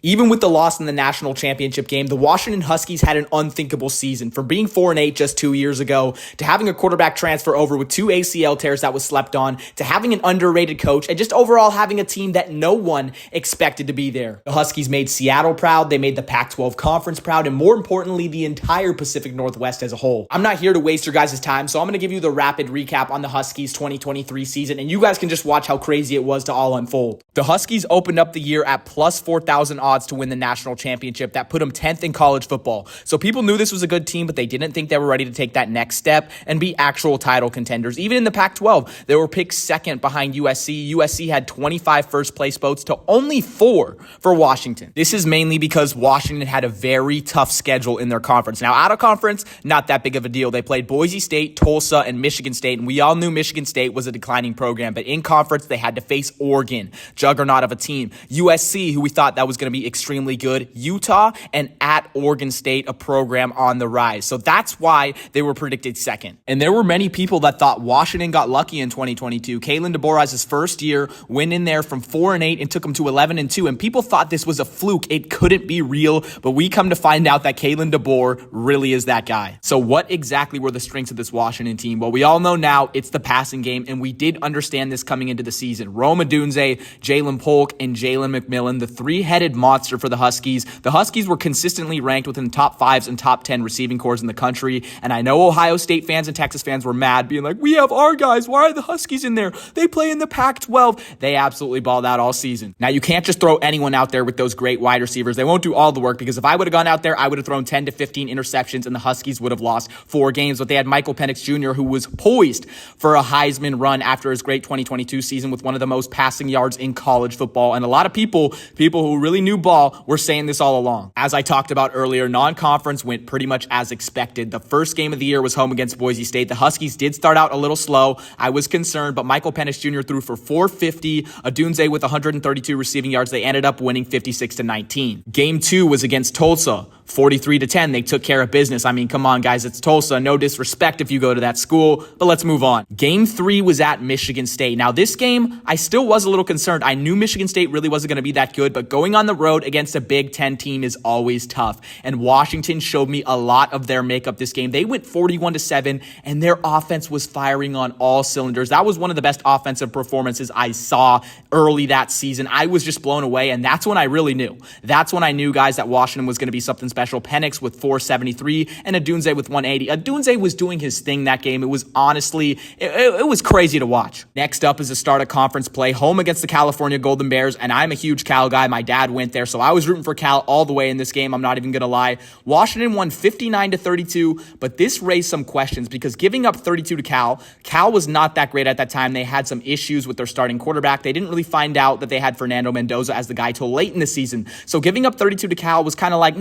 Even with the loss in the national championship game, the Washington Huskies had an unthinkable season. From being 4-8 just 2 years ago, to having a quarterback transfer over with 2 ACL tears that was slept on, to having an underrated coach, and just overall having a team that no one expected to be there. The Huskies made Seattle proud, they made the Pac-12 Conference proud, and more importantly, the entire Pacific Northwest as a whole. I'm not here to waste your guys' time, so I'm going to give you the rapid recap on the Huskies 2023 season, and you guys can just watch how crazy it was to all unfold. The Huskies opened up the year at plus 4,000 odds to win the national championship. That put them 10th in college football. So people knew this was a good team, but they didn't think they were ready to take that next step and be actual title contenders. Even in the Pac-12, they were picked second behind USC. USC had 25 first place votes to only 4 for Washington. This is mainly because Washington had a very tough schedule in their conference. Now, out of conference, not that big of a deal. They played Boise State, Tulsa, and Michigan State, and we all knew Michigan State was a declining program, but in conference, they had to face Oregon, juggernaut of a team, USC, who we thought that was going to be extremely good, Utah, and at Oregon State, a program on the rise. So that's why they were predicted second. And there were many people that thought Washington got lucky in 2022. Kalen DeBoer has his first year, went in there from 4-8 and took them to 11-2. And people thought this was a fluke. It couldn't be real, but we come to find out that Kalen DeBoer really is that guy. So what exactly were the strengths of this Washington team? Well, we all know now it's the passing game, and we did understand this coming into the season. Rome Odunze, Jalen Polk, and Jalen McMillan, the three-headed monster for the Huskies. The Huskies were consistently ranked within the top 5s and top 10 receiving corps in the country, and I know Ohio State fans and Texas fans were mad, being like, we have our guys, why are the Huskies in there? They play in the Pac-12. They absolutely balled out all season. Now, you can't just throw anyone out there with those great wide receivers. They won't do all the work, because if I would have gone out there, I would have thrown 10 to 15 interceptions, and the Huskies would have lost 4 games, but they had Michael Penix Jr., who was poised for a Heisman run after his great 2022 season with one of the most passing yards in college football, and a lot of people who really knew ball, were saying this all along. As I talked about earlier, non-conference went pretty much as expected. The first game of the year was home against Boise State. The Huskies did start out a little slow. I was concerned, but Michael Penix Jr. threw for 450, Odunze with 132 receiving yards. They ended up winning 56-19. Game 2 was against Tulsa, 43-10. They took care of business. I mean, come on, guys, it's Tulsa. No disrespect if you go to that school, but let's move on. Game 3 was at Michigan State. Now, this game, I still was a little concerned. I knew Michigan State really wasn't going to be that good, but going on the road against a Big Ten team is always tough. And Washington showed me a lot of their makeup this game. They went 41-7, and their offense was firing on all cylinders. That was one of the best offensive performances I saw early that season. I was just blown away, and that's when I really knew. That's when I knew, guys, that Washington was going to be something special. Penix with 473 and Odunze with 180. Odunze was doing his thing that game. It was honestly, it was crazy to watch. Next up is the start of conference play, home against the California Golden Bears, and I'm a huge Cal guy. My dad went there, so I was rooting for Cal all the way in this game. I'm not even going to lie. Washington won 59-32, but this raised some questions because giving up 32 to Cal was not that great at that time. They had some issues with their starting quarterback. They didn't really find out that they had Fernando Mendoza as the guy till late in the season. So giving up 32 to Cal was kind of like,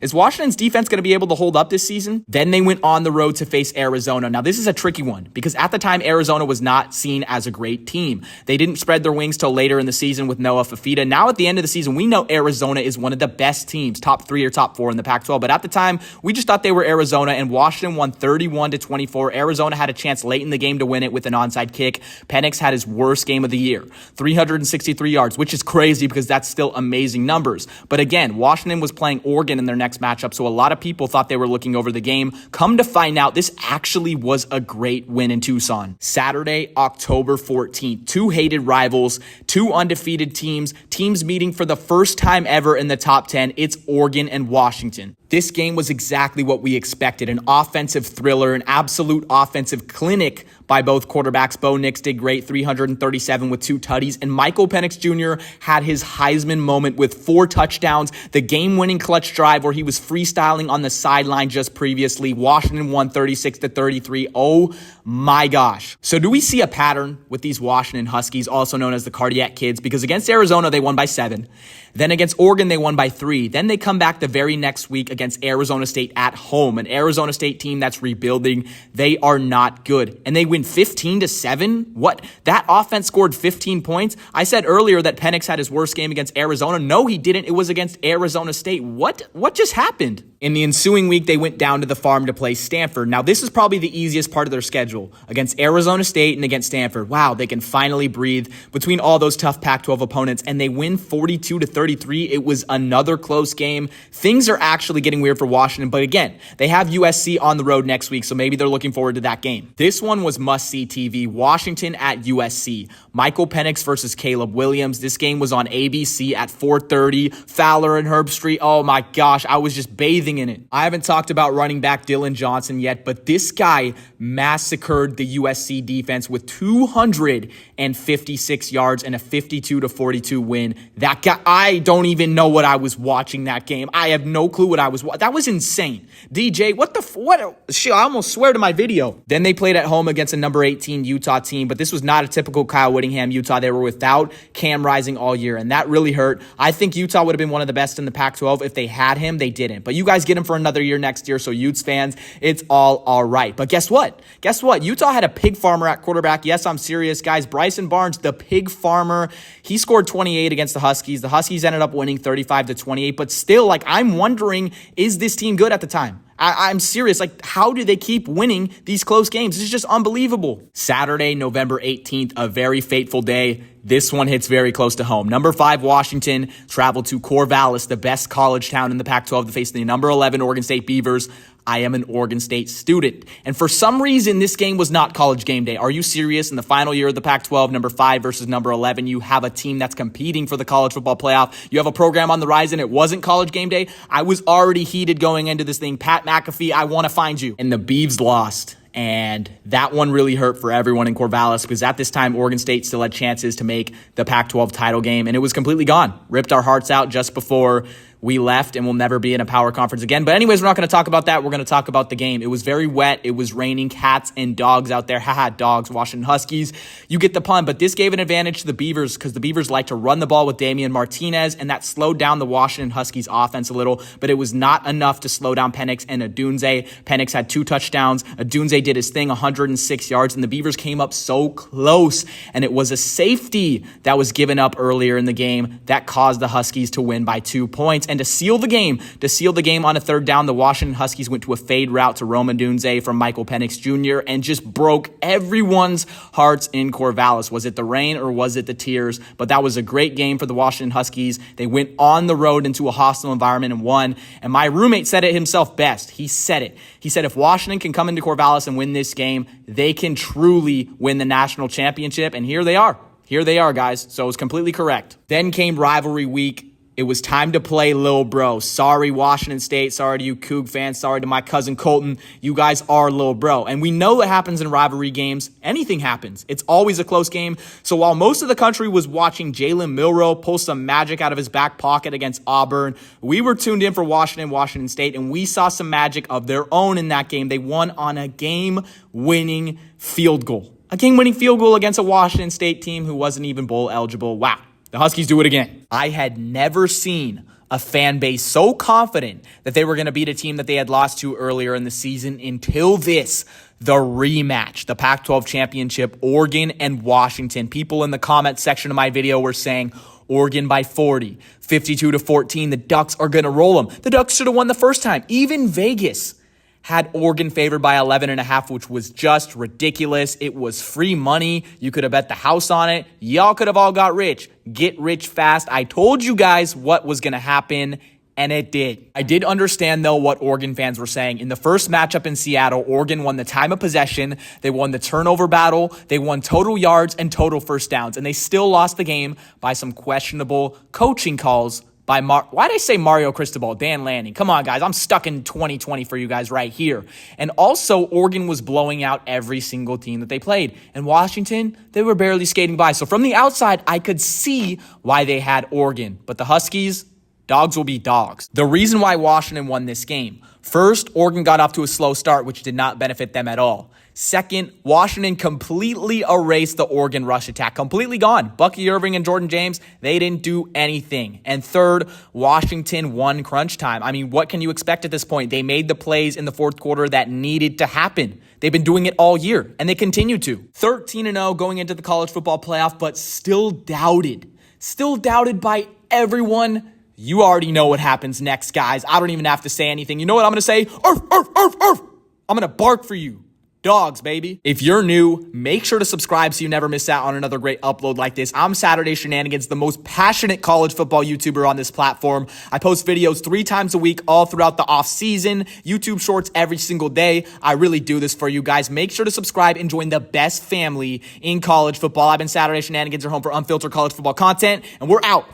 is Washington's defense going to be able to hold up this season? Then they went on the road to face Arizona. Now, this is a tricky one because at the time, Arizona was not seen as a great team. They didn't spread their wings till later in the season with Noah Fafita. Now, at the end of the season, we know Arizona is one of the best teams, top 3 or top 4 in the Pac-12. But at the time, we just thought they were Arizona, and Washington won 31-24. Arizona had a chance late in the game to win it with an onside kick. Penix had his worst game of the year, 363 yards, which is crazy because that's still amazing numbers. But again, Washington was playing Oregon in their next matchup, so a lot of people thought they were looking over the game. Come to find out, this actually was a great win in Tucson. Saturday, October 14th, 2 hated rivals, 2 undefeated teams meeting for the first time ever in the top 10. It's Oregon and Washington. This game was exactly what we expected, an offensive thriller, an absolute offensive clinic by both quarterbacks. Bo Nix did great, 337 with 2 tutties, and Michael Penix Jr. had his Heisman moment with 4 touchdowns, the game-winning clutch drive where he was freestyling on the sideline just previously. Washington won 36-33. Oh my gosh. So do we see a pattern with these Washington Huskies, also known as the Cardiac Kids? Because against Arizona, they won by 7. Then against Oregon, they won by 3. Then they come back the very next week against Arizona State at home, an Arizona State team that's rebuilding. They are not good. And they win 15-7? What? That offense scored 15 points? I said earlier that Penix had his worst game against Arizona. No, he didn't. It was against Arizona State. What just happened? In the ensuing week, they went down to the Farm to play Stanford. Now, this is probably the easiest part of their schedule against Arizona State and against Stanford. Wow, they can finally breathe between all those tough Pac-12 opponents, and they win 42-33. It was another close game. Things are actually getting weird for Washington, but again, they have USC on the road next week, so maybe they're looking forward to that game. This one was must-see TV. Washington at USC. Michael Penix versus Caleb Williams. This game was on ABC at 4:30. Fowler and Herbstreit. Oh my gosh, I was just bathing in it. I haven't talked about running back Dylan Johnson yet, but this guy massacred the USC defense with 256 yards and a 52-42 win. That guy, I don't even know what I was watching that game. I have no clue what I was watching. That was insane. DJ, what? Shit, I almost swear to my video. Then they played at home against a number 18 Utah team, but this was not a typical Kyle Whittingham Utah. They were without Cam Rising all year, and that really hurt. I think Utah would have been one of the best in the Pac-12 if they had him. They didn't. But you guys get him for another year next year, so Utes fans, it's all right. But guess what? Utah had a pig farmer at quarterback. Yes, I'm serious, guys. Bryson Barnes, the pig farmer, he scored 28 against the Huskies. The Huskies ended up winning 35-28, but still, I'm wondering, is this team good at the time? I'm serious. How do they keep winning these close games? This is just unbelievable. Saturday, November 18th, a very fateful day. This one hits very close to home. Number 5, Washington, traveled to Corvallis, the best college town in the Pac-12, to face the number 11 Oregon State Beavers. I am an Oregon State student. And for some reason, this game was not College Game Day. Are you serious? In the final year of the Pac-12, number 5 versus number 11, you have a team that's competing for the college football playoff. You have a program on the rise, and it wasn't College Game Day. I was already heated going into this thing. Pat McAfee, I want to find you. And the Beavs lost. And that one really hurt for everyone in Corvallis because at this time, Oregon State still had chances to make the Pac-12 title game, and it was completely gone. Ripped our hearts out just before we left, and we'll never be in a power conference again. But anyways, we're not going to talk about that. We're going to talk about the game. It was very wet. It was raining. Cats and dogs out there. Haha, dogs, Washington Huskies. You get the pun. But this gave an advantage to the Beavers because the Beavers like to run the ball with Damian Martinez, and that slowed down the Washington Huskies offense a little. But it was not enough to slow down Penix and Odunze. Penix had 2 touchdowns. Odunze did his thing, 106 yards, and the Beavers came up so close. And it was a safety that was given up earlier in the game that caused the Huskies to win by 2 points. And to seal the game on a 3rd down, the Washington Huskies went to a fade route to Rome Odunze from Michael Penix Jr. and just broke everyone's hearts in Corvallis. Was it the rain or was it the tears? But that was a great game for the Washington Huskies. They went on the road into a hostile environment and won. And my roommate said it himself best. He said it. He said if Washington can come into Corvallis and win this game, they can truly win the national championship. And here they are. Here they are, guys. So it was completely correct. Then came rivalry week. It was time to play Lil Bro. Sorry, Washington State. Sorry to you Coug fans. Sorry to my cousin Colton. You guys are Lil Bro. And we know what happens in rivalry games. Anything happens. It's always a close game. So while most of the country was watching Jalen Milroe pull some magic out of his back pocket against Auburn, we were tuned in for Washington State, and we saw some magic of their own in that game. They won on a game-winning field goal. A game-winning field goal against a Washington State team who wasn't even bowl eligible. Wow. The Huskies do it again. I had never seen a fan base so confident that they were going to beat a team that they had lost to earlier in the season until this, the rematch, the Pac-12 championship, Oregon and Washington. People in the comment section of my video were saying Oregon by 40, 52-14. The Ducks are going to roll them. The Ducks should have won the first time. Even Vegas had Oregon favored by 11.5, which was just ridiculous. It was free money. You could have bet the house on it. Y'all could have all got rich. Get rich fast. I told you guys what was going to happen, and it did. I did understand, though, what Oregon fans were saying. In the first matchup in Seattle, Oregon won the time of possession. They won the turnover battle. They won total yards and total first downs, and they still lost the game by some questionable coaching calls by why'd I say Mario Cristobal? Dan Lanning. Come on, guys. I'm stuck in 2020 for you guys right here. And also, Oregon was blowing out every single team that they played. And Washington, they were barely skating by. So from the outside, I could see why they had Oregon. But the Huskies, dogs will be dogs. The reason why Washington won this game. First, Oregon got off to a slow start, which did not benefit them at all. Second, Washington completely erased the Oregon rush attack. Completely gone. Bucky Irving and Jordan James, they didn't do anything. And third, Washington won crunch time. I mean, what can you expect at this point? They made the plays in the fourth quarter that needed to happen. They've been doing it all year, and they continue to. 13-0 going into the college football playoff, but still doubted. Still doubted by everyone. You already know what happens next, guys. I don't even have to say anything. You know what I'm going to say? Arf, arf, arf, arf. I'm going to bark for you. Dogs, baby. If you're new, make sure to subscribe so you never miss out on another great upload like this. I'm Saturday Shenanigans, the most passionate college football YouTuber on this platform. I post videos 3 times a week all throughout the off season, YouTube shorts every single day. I really do this for you guys. Make sure to subscribe and join the best family in college football. I've been Saturday Shenanigans, your home for unfiltered college football content, and we're out.